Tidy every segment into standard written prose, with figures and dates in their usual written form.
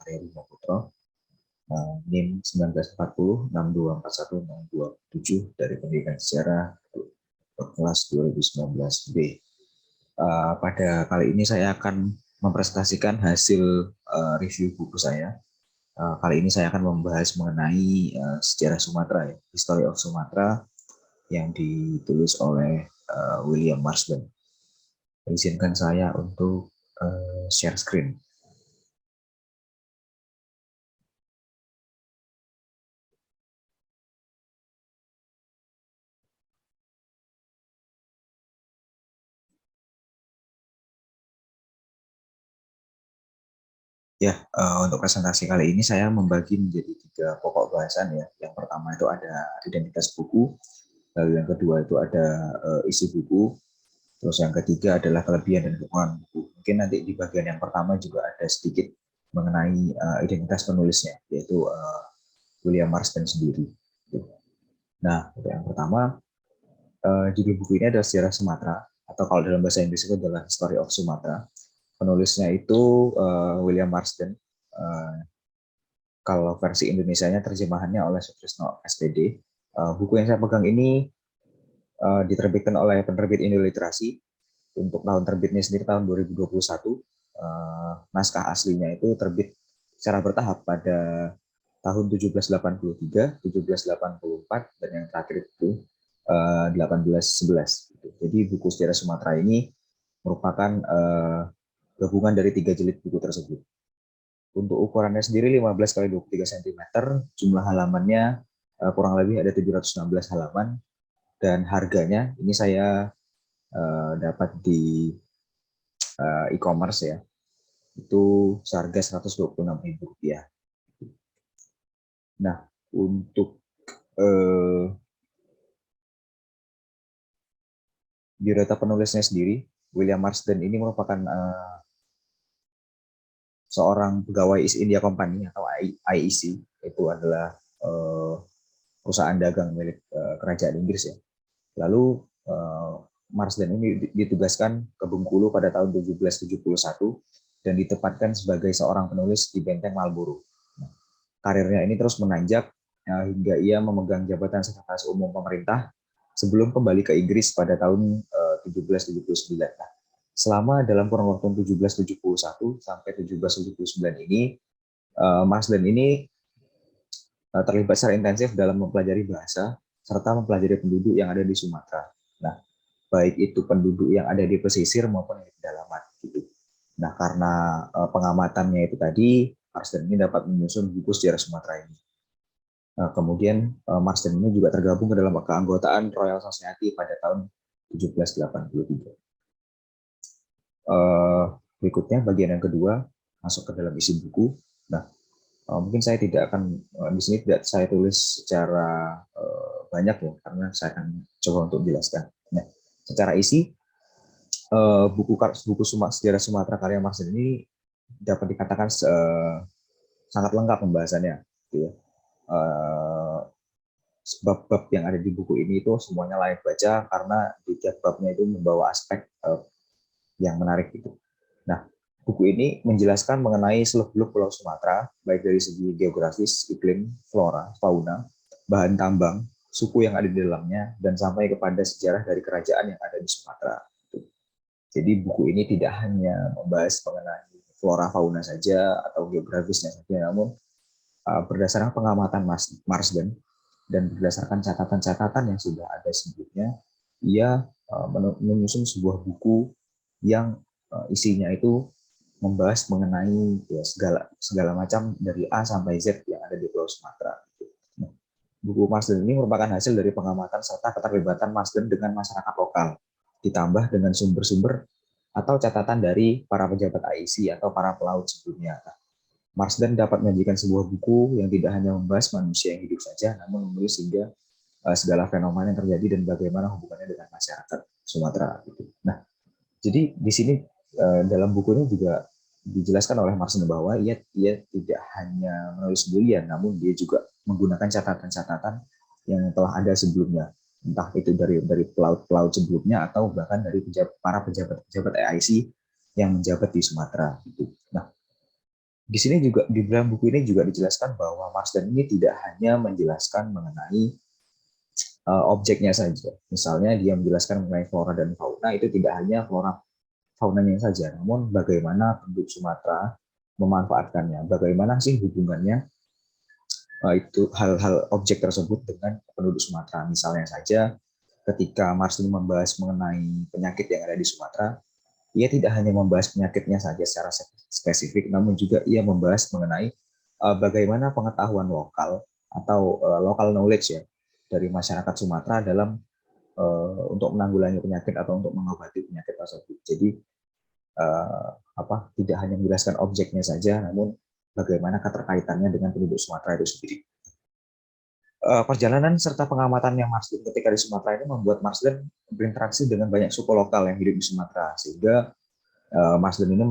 Arya Bima Putro, NIM 1940-6241-627 dari Pendidikan Sejarah kelas 2019B. Pada kali ini saya akan mempresentasikan hasil review buku saya. Kali ini saya akan membahas mengenai sejarah Sumatera, ya, History of Sumatra, yang ditulis oleh William Marsden. Izinkan saya untuk share screen. Ya, untuk presentasi kali ini saya membagi menjadi 3 pokok bahasan, ya. Yang pertama itu ada identitas buku, lalu yang kedua itu ada isi buku, terus yang ketiga adalah kelebihan dan kekurangan buku. Mungkin nanti di bagian yang pertama juga ada sedikit mengenai identitas penulisnya, yaitu William Marsden sendiri. Nah, yang pertama, judul buku ini adalah Sejarah Sumatera, atau kalau dalam bahasa Inggris itu adalah History of Sumatra. Penulisnya itu William Marsden. Kalau versi Indonesianya terjemahannya oleh Sutrisno SPD. Buku yang saya pegang ini diterbitkan oleh penerbit Indo Literasi. Untuk tahun terbitnya sendiri tahun 2021. Naskah aslinya itu terbit secara bertahap pada tahun 1783, 1784, dan yang terakhir itu 1811. Jadi buku Sejarah Sumatera ini merupakan gabungan dari 3 jilid buku tersebut. Untuk ukurannya sendiri 15 kali 23 cm, jumlah halamannya kurang lebih ada 716 halaman, dan harganya ini saya dapat di e-commerce, ya, itu seharga Rp126.000. Nah, untuk biodata penulisnya sendiri, William Marsden ini merupakan seorang pegawai East India Company atau IEC. Itu adalah perusahaan dagang milik kerajaan Inggris, ya. Lalu Marsden ini ditugaskan ke Bengkulu pada tahun 1771 dan ditempatkan sebagai seorang penulis di Benteng Marlborough. Karirnya ini terus menanjak hingga ia memegang jabatan sekretaris umum pemerintah sebelum kembali ke Inggris pada tahun 1779. Nah, selama dalam kurun waktu 1771 sampai 1779 ini, Marsden ini terlibat secara intensif dalam mempelajari bahasa serta mempelajari penduduk yang ada di Sumatera. Nah, baik itu penduduk yang ada di pesisir maupun di pedalaman, gitu. Nah, karena pengamatannya itu tadi, Marsden ini dapat menyusun buku sejarah Sumatera ini. Nah, kemudian Marsden ini juga tergabung ke dalam keanggotaan Royal Society pada tahun 1783. Berikutnya bagian yang kedua, masuk ke dalam isi buku. Nah, mungkin saya tidak akan di sini tidak saya tulis secara banyak, ya, karena saya akan coba untuk menjelaskan. Nah, secara isi buku Sejarah Sumatera karya Marsden ini dapat dikatakan sangat lengkap pembahasannya, gitu, ya. Bab-bab yang ada di buku ini itu semuanya layak baca karena di tiap babnya itu membawa aspek yang menarik, gitu. Nah, buku ini menjelaskan mengenai seluk-beluk Pulau Sumatera, baik dari segi geografis, iklim, flora, fauna, bahan tambang, suku yang ada di dalamnya, dan sampai kepada sejarah dari kerajaan yang ada di Sumatera. Jadi buku ini tidak hanya membahas mengenai flora fauna saja atau geografisnya saja, namun berdasarkan pengamatan Marsden dan berdasarkan catatan-catatan yang sudah ada sebelumnya, ia menyusun sebuah buku yang isinya itu membahas mengenai, ya, segala macam dari A sampai Z yang ada di Pulau Sumatera. Nah, buku Marsden ini merupakan hasil dari pengamatan serta keterlibatan Marsden dengan masyarakat lokal, ditambah dengan sumber-sumber atau catatan dari para pejabat IEC atau para pelaut sebelumnya. Marsden dapat menyajikan sebuah buku yang tidak hanya membahas manusia yang hidup saja, namun menulis hingga segala fenomena yang terjadi dan bagaimana hubungannya dengan masyarakat Sumatera. Nah, jadi di sini dalam buku ini juga dijelaskan oleh Marsden bahwa ia tidak hanya menulis sendirian, namun dia juga menggunakan catatan-catatan yang telah ada sebelumnya, entah itu dari pelaut-pelaut sebelumnya atau bahkan dari para pejabat-pejabat AIC yang menjabat di Sumatera. Nah, Di sini juga di dalam buku ini juga dijelaskan bahwa Marsden ini tidak hanya menjelaskan mengenai objeknya saja. Misalnya dia menjelaskan mengenai flora dan fauna, itu tidak hanya flora faunanya saja, namun bagaimana penduduk Sumatera memanfaatkannya, bagaimana sih hubungannya itu hal-hal objek tersebut dengan penduduk Sumatera. Misalnya saja ketika Marsden membahas mengenai penyakit yang ada di Sumatera, ia tidak hanya membahas penyakitnya saja secara spesifik, namun juga ia membahas mengenai bagaimana pengetahuan lokal atau local knowledge ya dari masyarakat Sumatera dalam untuk menanggulangi penyakit atau untuk mengobati penyakit tersebut. Jadi tidak hanya menjelaskan objeknya saja, namun bagaimana keterkaitannya dengan penduduk Sumatera itu sendiri. Perjalanan serta pengamatan yang Marsden ketika di Sumatera ini membuat Marsden berinteraksi dengan banyak suku lokal yang hidup di Sumatera, sehingga Marsden ini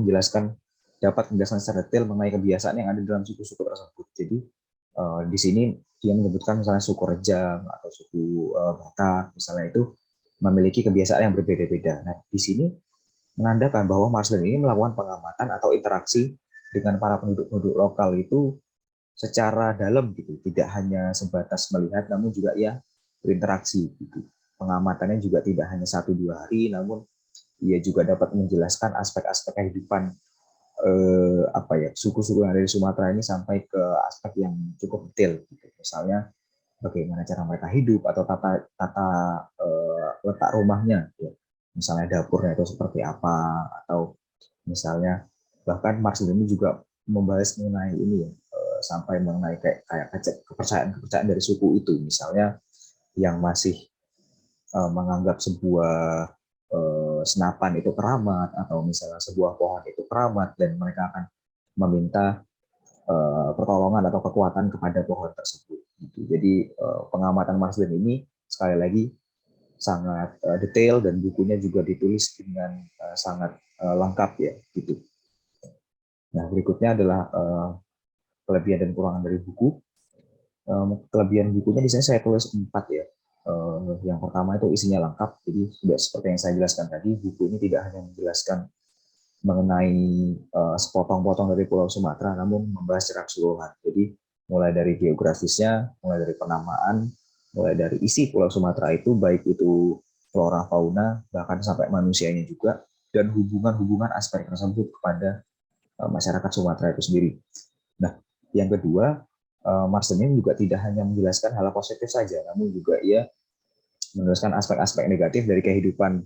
dapat menjelaskan secara detail mengenai kebiasaan yang ada dalam suku-suku tersebut. Jadi di sini dia menyebutkan misalnya suku Rejang atau suku Batak misalnya itu memiliki kebiasaan yang berbeda-beda. Nah, di sini menandakan bahwa Marsden ini melakukan pengamatan atau interaksi dengan para penduduk-penduduk lokal itu secara dalam gitu, tidak hanya sebatas melihat, namun juga ia berinteraksi gitu. Pengamatannya juga tidak hanya 1-2 hari, namun ia juga dapat menjelaskan aspek-aspek kehidupan suku-suku yang ada di Sumatera ini sampai ke aspek yang cukup detail. Gitu. Misalnya bagaimana cara mereka hidup atau tata letak rumahnya, ya. Misalnya dapurnya itu seperti apa, atau misalnya bahkan Marsden ini juga membahas mengenai ini ya, sampai mengenai kayak kepercayaan dari suku itu, misalnya yang masih menganggap sebuah senapan itu keramat, atau misalnya sebuah pohon itu keramat, dan mereka akan meminta pertolongan atau kekuatan kepada pohon tersebut. Gitu. Jadi pengamatan Marsden ini sekali lagi sangat detail dan bukunya juga ditulis dengan sangat lengkap ya. Gitu. Nah berikutnya adalah kelebihan dan kekurangan dari buku. Kelebihan bukunya di sini saya tulis 4 ya. Yang pertama itu isinya lengkap, jadi sudah seperti yang saya jelaskan tadi, buku ini tidak hanya menjelaskan mengenai sepotong-potong dari Pulau Sumatera, namun membahas secara keseluruhan. Jadi mulai dari geografisnya, mulai dari penamaan, mulai dari isi Pulau Sumatera itu, baik itu flora, fauna, bahkan sampai manusianya juga, dan hubungan-hubungan aspek tersebut kepada masyarakat Sumatera itu sendiri. Nah, yang kedua, Marsden ini juga tidak hanya menjelaskan hal positif saja, namun juga ia menjelaskan aspek-aspek negatif dari kehidupan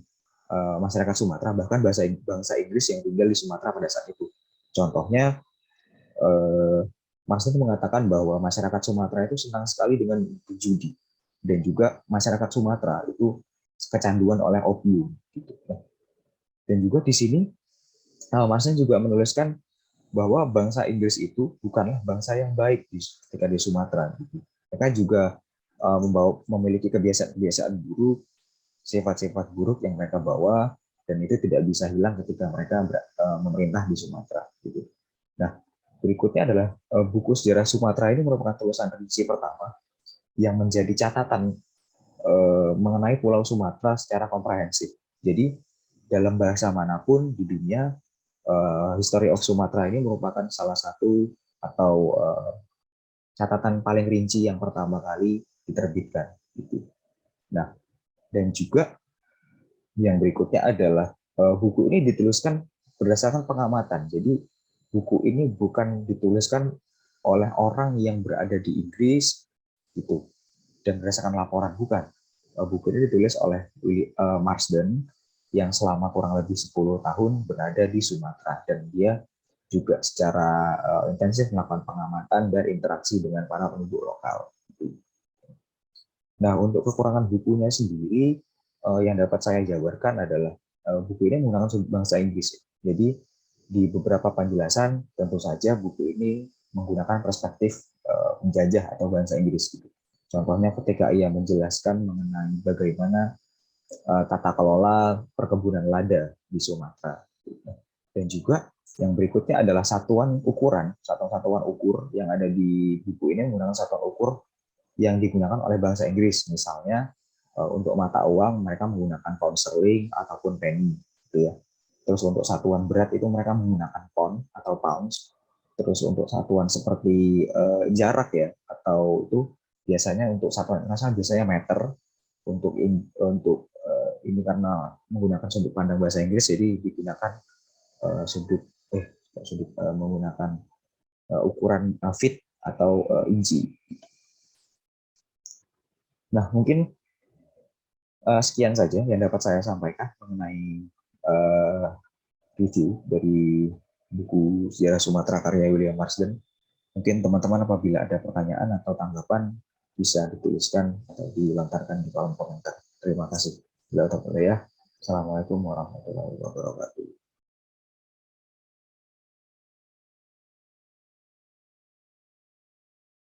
masyarakat Sumatera, bahkan bangsa Inggris yang tinggal di Sumatera pada saat itu. Contohnya, Marsden mengatakan bahwa masyarakat Sumatera itu senang sekali dengan judi, dan juga masyarakat Sumatera itu kecanduan oleh opium. Gitu. Dan juga di sini Marsden juga menuliskan bahwa bangsa Inggris itu bukanlah bangsa yang baik ketika di Sumatera. Gitu. Mereka juga memiliki kebiasaan-kebiasaan buruk, sifat-sifat buruk yang mereka bawa, dan itu tidak bisa hilang ketika mereka memerintah di Sumatera. Gitu. Nah, berikutnya adalah buku sejarah Sumatera ini merupakan tulisan edisi pertama yang menjadi catatan mengenai Pulau Sumatera secara komprehensif. Jadi dalam bahasa manapun di dunia, History of Sumatra ini merupakan salah satu atau catatan paling rinci yang pertama kali diterbitkan. Gitu. Nah, dan juga yang berikutnya adalah buku ini dituliskan berdasarkan pengamatan. Jadi buku ini bukan dituliskan oleh orang yang berada di Inggris gitu dan berdasarkan laporan, bukan. Buku ini ditulis oleh Marsden yang selama kurang lebih 10 tahun berada di Sumatera, dan dia juga secara intensif melakukan pengamatan dan interaksi dengan para penduduk lokal. Nah, untuk kekurangan bukunya sendiri, yang dapat saya jabarkan adalah buku ini menggunakan sudut bahasa Inggris. Jadi, di beberapa penjelasan, tentu saja buku ini menggunakan perspektif penjajah atau bahasa Inggris. Gitu. Contohnya ketika ia menjelaskan mengenai bagaimana tata kelola perkebunan lada di Sumatera. Dan juga yang berikutnya adalah satuan ukur yang ada di buku ini menggunakan satuan ukur yang digunakan oleh bangsa Inggris. Misalnya untuk mata uang mereka menggunakan pound sterling ataupun penny, gitu ya. Terus untuk satuan berat itu mereka menggunakan pound atau pounds. Terus untuk satuan seperti jarak ya, atau itu biasanya untuk satuan internasional biasanya meter. Ini karena menggunakan sudut pandang bahasa Inggris, jadi digunakan sudut menggunakan ukuran feet atau inci. Nah, mungkin sekian saja yang dapat saya sampaikan mengenai review dari buku Sejarah Sumatera karya William Marsden. Mungkin teman-teman apabila ada pertanyaan atau tanggapan bisa dituliskan atau dilontarkan di kolom komentar. Terima kasih. Ya. Assalamualaikum warahmatullahi wabarakatuh.